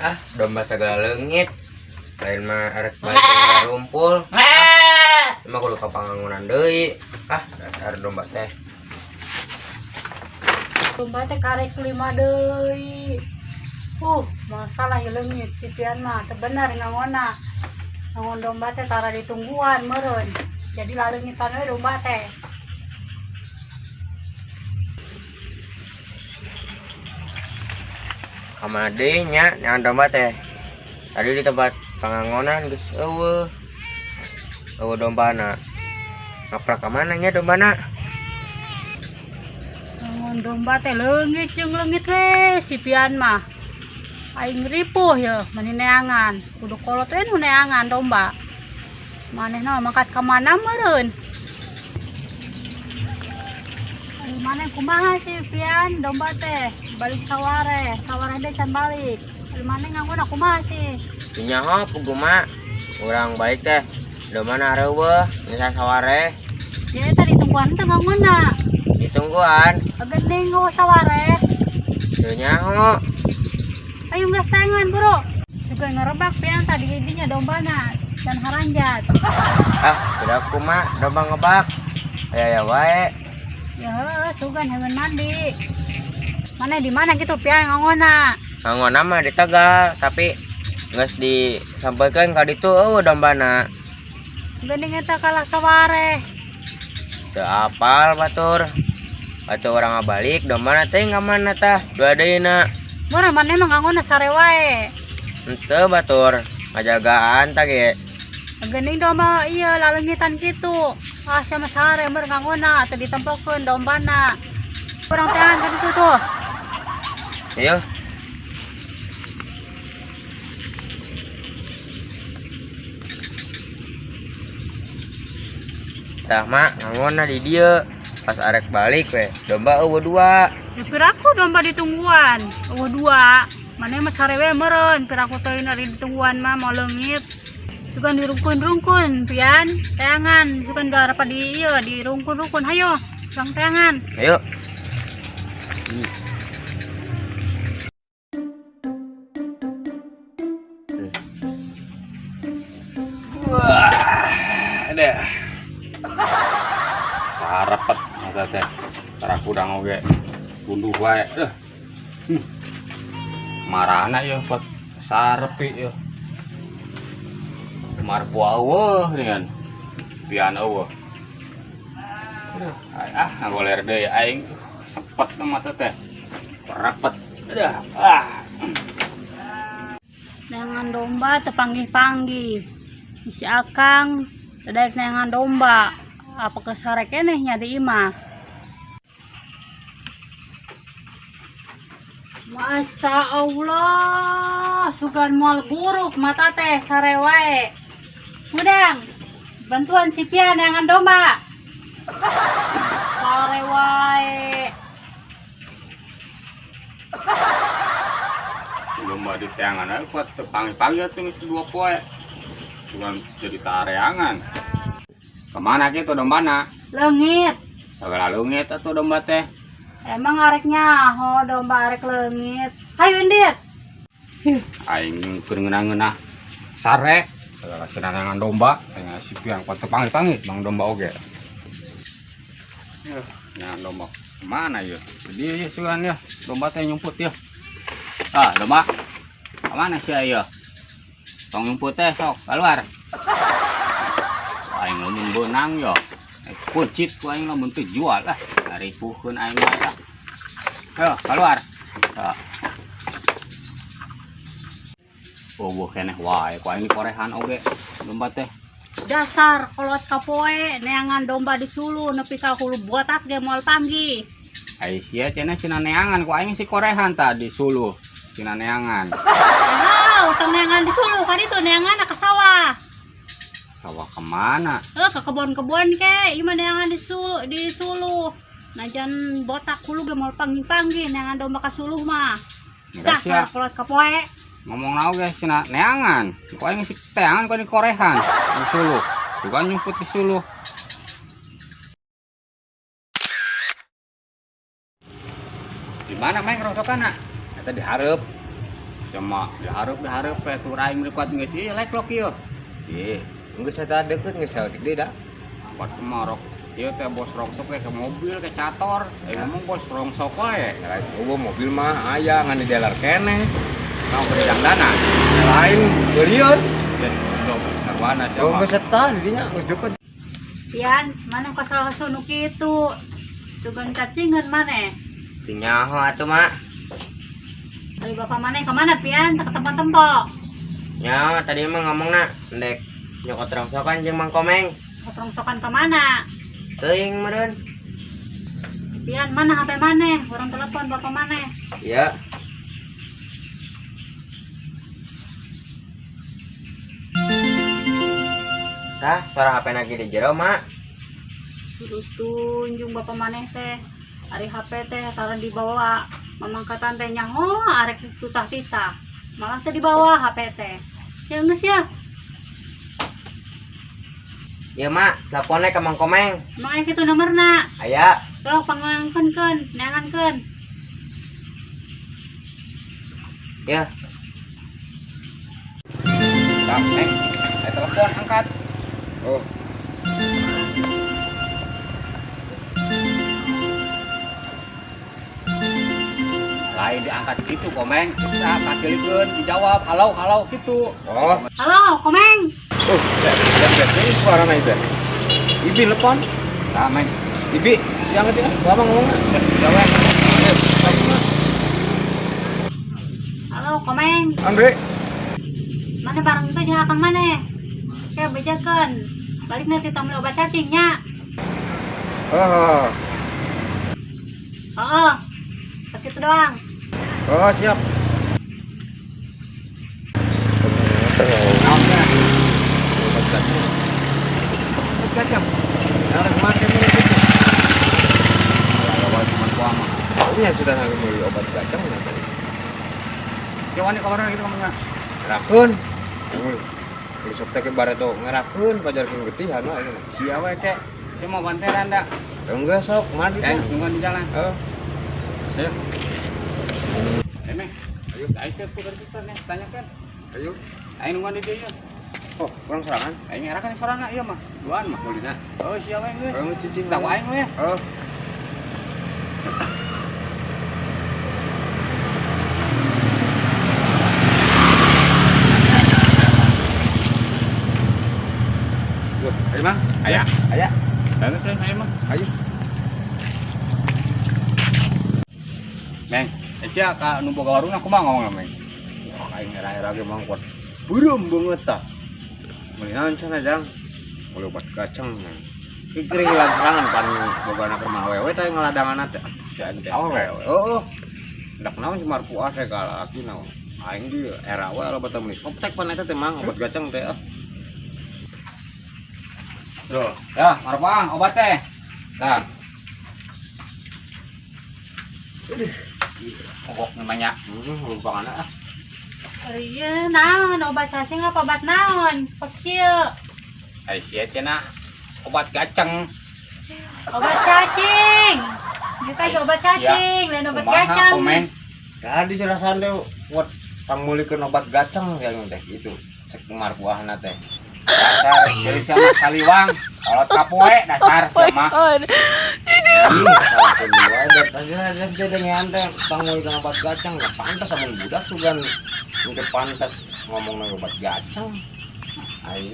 Ah, domba segala leungit. Lain mah arek balik rumpul. Cuma aku lupa pangangunan deui. Ah, dasar domba teh. Domba teh karek 5 deui. Masalah ya leungit si pian mah teu bener ngangona. Ngangon domba teh tara ditungguan meureun. Jadi laleungitan we domba teh. Kamade nya nyangan domba teh. Tadi di tempat pangangonan geus eueuh. Eueuh dombana. Ngaprak ka mana nya dombana? Ngangon domba teh leungit jeung leungit we si pian mah. Aing ripuh ya mani neangan. Kudu kolot we nu neangan domba. Manehna mangkat ka mana meureun? Mana kumaha sih pian domba teh balik saware deh can balik. Mana nganggo kumaha sih? Nyaho puguma urang balik teh. Domba na reueuh nyesa saware. Ya tadi tungguan teh ngangona. Ditungguan. Gede nggo saware. Teu nyaho. Ayo geus tangan, Bro. Juga ngerebak pian tadi idinya dombana dan haranjat. Ah, tidak kumaha domba ngebak. Aya wae. Ya heuh, sugan heun mandi. Mana di mana gitu pian ngangona? Ngangona mah di Tegal, tapi geus disampeukeun ka ditu eueuh dombana. Geuning eta kalah saware. Teu apal batur. Atuh urang balik dombana teh ngamana tah? Dua deuna. Murah mana emang ngangona sare wae. Henteu batur, ngajagaan tah ge. Geuning domba iya laleungitan kitu. Ah sama sare meur ngangona teu ditempelkeun dombana. Urang tehan ka ditu tuh. Ieu. Tah mak ngangona di dieu. Pas arek balik we, domba eueuh 2. Ya piraku domba ditungguan. Eueuh 2. Mana mah sare we meureun, piraku teh ari ditungguan mah mau leungit. Sugan dirungkun-rungkun pian, teangan. Sugan darapa di ieu dirungkun-rungkun. Hayo, sang teangan. Ayo. Wah, ada. Sarepet mata teh. Sarah kudang oge. Bunduh wae. Marana ya buat sarepi ya. Marpu eueuh dengan pian eueuh. Ngoler deui aing sepet mata teh. Rapet. Neangan domba tepanggih-panggih. Isi akang daek neangan domba. Apa ke sare keneh nya di imah. Masya Allah, sugan moal buruk mata teh sare wae. Mudang, bantuan si pian neangan domba. Sare wae. Domba di teangan ae kuat tepangi-pangi atuh geus 2 poe. Bukan jadi tareangan. Kemana gitu dombana? Leungit. Sagala leungit atuh domba teh. Emang areknya ho domba arek leungit. Hayu indit. Aing keur ngeunah-ngeunah sare sagala sinanangan domba tengah sipian kuat tepangi-pangi bang domba oge. Nyangan domba kemana ya? Jadi ya sugan ya domba teh nyumput ya. Ah domba kemana sih ayo? Tong nyumput teh sok keluar. Aing lamun beunang yo. Kuncit ku aing lamun teu jual lah. Ngaripuhkeun aing wae lah. Ayo keluar. Eueuh keneh wae ku aing korehan oge domba teh. Dasar kolot kapoe neangan domba disulu nepi ka hulu botak ge moal panggih. Ai sia cenah sina neangan ku aing si korehan tadi suluh sina neangan. Utang neangan disulu ka ditu neangan ka sawah. Sawah kemana? Ke kebon-kebon ke, ieu mah neangan disulu. Najan botak hulu ge moal panggih-panggih neangan domba ka suluh mah. Dasar kolot kapoe. Ngomong naon guys sina neangan. Ku aing si teangan ku di korehan di suluh. Juga nyumput di suluh. Di mana main rosokanna? Eta dihareup. Sama diharap tuh raing repat geus ieu leklok ieu. Ih, geus eta deukeut geus saeutik deui da. Buat kemarok. Ieu teh bos rongsok we ke mobil ke cator. Ngomong bos rongsok we. Eueuh mobil mah aya ngan di dealer keneh. Mau beri dana. Lain beulieur. Dan dok sarwana Oh, sama. geus eta di dinya geus deukeut. Pian, mana kasal nu kitu? Sugan cacingan mana? Sinyaho atuh, Mak. Dari bapak mana ke mana Pian? Tak ke tempat-tempat. Nya, tadi mah ngomongna ndek nyokot rongsokan jeung Mang Komeng. Ketrongsokan ke mana? Teuing meureun. Pian, mana HP mana? Orang telepon bapak mana? Iya. Tah, suara HP lagi di jero, Mak. Terus tunjung bapak mana teh? Ari HP teh taruh di bawah. Mamangkatan teh nyaho arek tutah titah. Malah teh di bawah HP teh. Ya geus ya. Iya, Mak. Teleponnya ke Mang Komeng. Emang aya kitu nomerna. Aya. Sok pangangkeun, neangankeun. Ya. Bang, Neng. Telepon angkat. Oh. Lain diangkat gitu Komeng. Kita pakilikeun dijawab halo gitu. Oh. Halo, Komeng. Oh, ini suara na itu. Ibi telepon. Nah, Meng. Ibi, diangkat ya. Gua mah ngomongna. Jawab. Halo, Komeng. Andre. Mana barang itu jeung akang mana? Kayak bejakeun. Balik nanti tamu obat cacingnya. Oh. Heeh. Segitu doang. Oh, siap. Naonnya? Kacang. Ada kemarin ini. Lewat cuma gua mah. Ini yang sudah lagi beli obat kacang nanti. Cuman di kamar gitu kamu. Ngerakeun. Beli sok teh ke bareto ngerakeun pajarkeun getihan we ini. Sia we cek. Saya mau banteran dah. Enggak sok, mandi. Dan tungguan di jalan. Oh. Ayo. Meng. Ayo, ayo siap tukar kita nih, tanyakan. Ayo. Ayo nungguan di dia. Oh, kurang serangan. Ayo ngerakan sorana ieu mah. Duaan mah kulina. Oh, sia we geus. Oh, cicing. Tak aing we. Oh. Loh, ayo Mang. Aya. Aya. Dan saya mah. Ayo. Meng, sia ka nu boga warung aku mah ngomong Meng. Wah, aing era-era ge Mang kuat. Beureum beungeut tah. Meulihan cenah jang. Mulai obat kacang. Kikring serangan pan bogana ke rumah wewe teh ngaladanganna teh. Jan teh. Oh, wewe. Heeh. Dak naon si marpu ase ka laki naon. Aing di era we loba teh meuli soptek pan eta teh Mang obat kacang teh. Tuh, ya, marpang obat teh. Dah. Mogok namanya. Lupa kana ah. Iya, naon obat cacing apa obat naon? Pas kieu. Ai sia cenah obat gaceng. Obat cacing. Kita obat cacing, lain obat gacang. Komeng. Tadi jelasan teh buat pamulikeun obat gacang yang teh itu. Cek marpuahna teh. Dasar jadi sama kaliwang. Kalau kapoe dasar sama. Salah kedua dan tadi nyantai pamulikeun obat gacang nggak pantas sama budak sugan. Mungkin pantas ngomong obat gacang. Ayo.